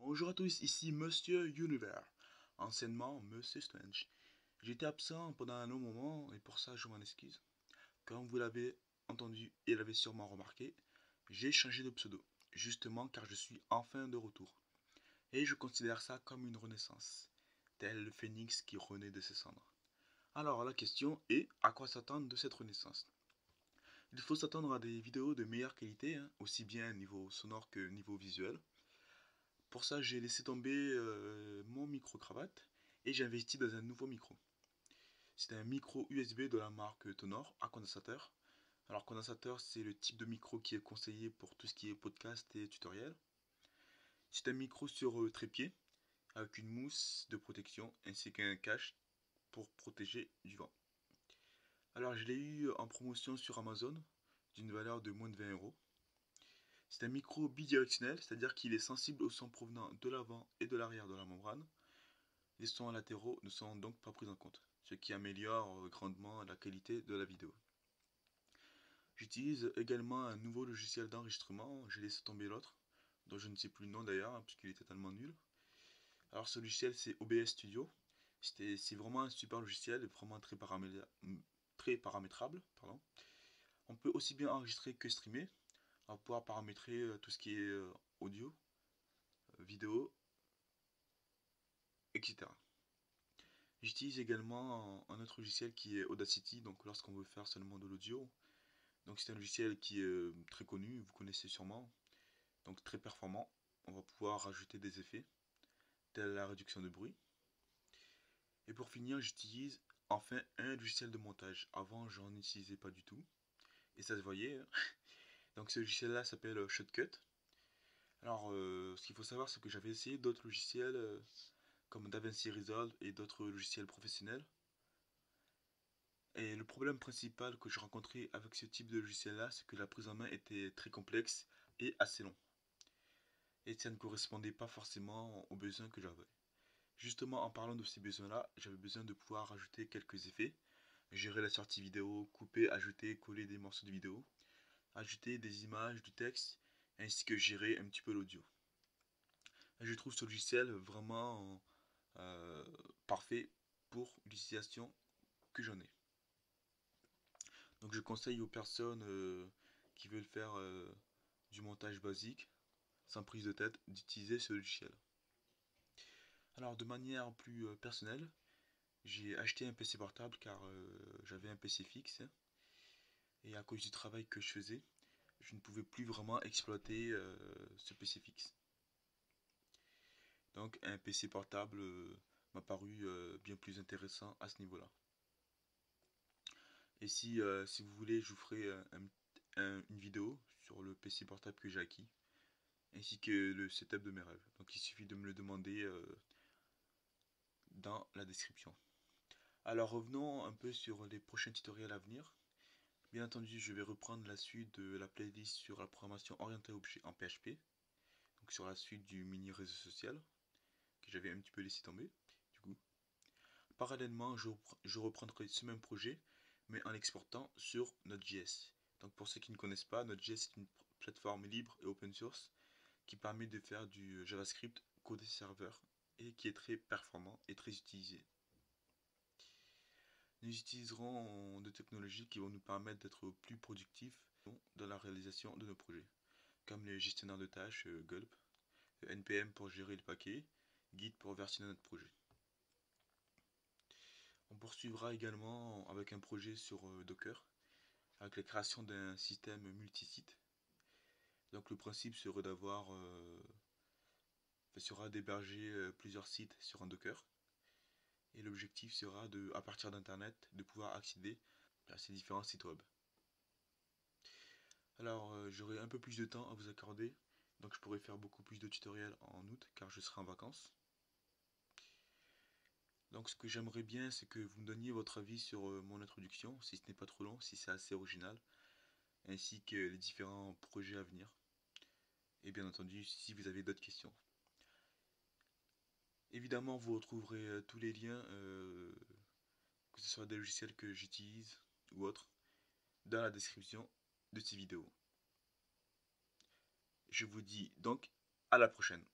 Bonjour à tous, ici Monsieur Univers, anciennement Monsieur Strange. J'étais absent pendant un long moment et pour ça je m'en excuse. Comme vous l'avez entendu et l'avez sûrement remarqué, j'ai changé de pseudo, justement car je suis enfin de retour. Et je considère ça comme une renaissance, tel le phénix qui renaît de ses cendres. Alors la question est, à quoi s'attendre de cette renaissance? Il faut s'attendre à des vidéos de meilleure qualité, aussi bien niveau sonore que niveau visuel. Pour ça, j'ai laissé tomber mon micro-cravate et j'ai investi dans un nouveau micro. C'est un micro USB de la marque Tonor à condensateur. Alors, condensateur, c'est le type de micro qui est conseillé pour tout ce qui est podcast et tutoriel. C'est un micro sur trépied avec une mousse de protection ainsi qu'un cache pour protéger du vent. Alors, je l'ai eu en promotion sur Amazon d'une valeur de moins de 20 €. C'est un micro bidirectionnel, c'est-à-dire qu'il est sensible au son provenant de l'avant et de l'arrière de la membrane. Les sons latéraux ne sont donc pas pris en compte, ce qui améliore grandement la qualité de la vidéo. J'utilise également un nouveau logiciel d'enregistrement, j'ai laissé tomber l'autre, dont je ne sais plus le nom d'ailleurs, puisqu'il était tellement nul. Alors ce logiciel c'est OBS Studio, c'est vraiment un super logiciel, vraiment très paramétrable. Pardon. On peut aussi bien enregistrer que streamer, on va pouvoir paramétrer tout ce qui est audio, vidéo, etc. J'utilise également un autre logiciel qui est Audacity, donc lorsqu'on veut faire seulement de l'audio. Donc c'est un logiciel qui est très connu, vous connaissez sûrement, donc très performant. On va pouvoir rajouter des effets, tels la réduction de bruit. Et pour finir, j'utilise enfin un logiciel de montage. Avant, j'en utilisais pas du tout, et ça se voyait. Donc ce logiciel-là s'appelle Shotcut. Alors, ce qu'il faut savoir, c'est que j'avais essayé d'autres logiciels comme DaVinci Resolve et d'autres logiciels professionnels. Et le problème principal que je rencontrais avec ce type de logiciel-là, c'est que la prise en main était très complexe et assez long. Et ça ne correspondait pas forcément aux besoins que j'avais. Justement, en parlant de ces besoins-là, j'avais besoin de pouvoir rajouter quelques effets, gérer la sortie vidéo, couper, ajouter, coller des morceaux de vidéo, ajouter des images, du texte, ainsi que gérer un petit peu l'audio. Et je trouve ce logiciel vraiment parfait pour l'utilisation que j'en ai. Donc je conseille aux personnes qui veulent faire du montage basique, sans prise de tête, d'utiliser ce logiciel. Alors de manière plus personnelle, j'ai acheté un PC portable car j'avais un PC fixe et à cause du travail que je faisais, je ne pouvais plus vraiment exploiter ce PC fixe. Donc un PC portable m'a paru bien plus intéressant à ce niveau-là. Et si vous voulez, je vous ferai une vidéo sur le PC portable que j'ai acquis, ainsi que le setup de mes rêves. Donc il suffit de me le demander dans la description. Alors revenons un peu sur les prochains tutoriels à venir. Bien entendu, je vais reprendre la suite de la playlist sur la programmation orientée objet en PHP, donc sur la suite du mini réseau social que j'avais un petit peu laissé tomber. Du coup, parallèlement, je reprendrai ce même projet, mais en l'exportant sur Node.js. Donc pour ceux qui ne connaissent pas, Node.js est une plateforme libre et open source qui permet de faire du JavaScript codé serveur et qui est très performant et très utilisé. Nous utiliserons des technologies qui vont nous permettre d'être plus productifs dans la réalisation de nos projets, comme les gestionnaires de tâches Gulp, NPM pour gérer le paquet, Git pour versionner notre projet. On poursuivra également avec un projet sur Docker, avec la création d'un système multisite. Donc le principe serait sera d'héberger plusieurs sites sur un Docker. Et l'objectif sera à partir d'internet, de pouvoir accéder à ces différents sites web. Alors j'aurai un peu plus de temps à vous accorder, donc je pourrai faire beaucoup plus de tutoriels en août car je serai en vacances. Donc ce que j'aimerais bien, c'est que vous me donniez votre avis sur mon introduction, si ce n'est pas trop long, si c'est assez original, ainsi que les différents projets à venir. Et bien entendu, si vous avez d'autres questions. Évidemment, vous retrouverez tous les liens, que ce soit des logiciels que j'utilise ou autres, dans la description de ces vidéos. Je vous dis donc à la prochaine.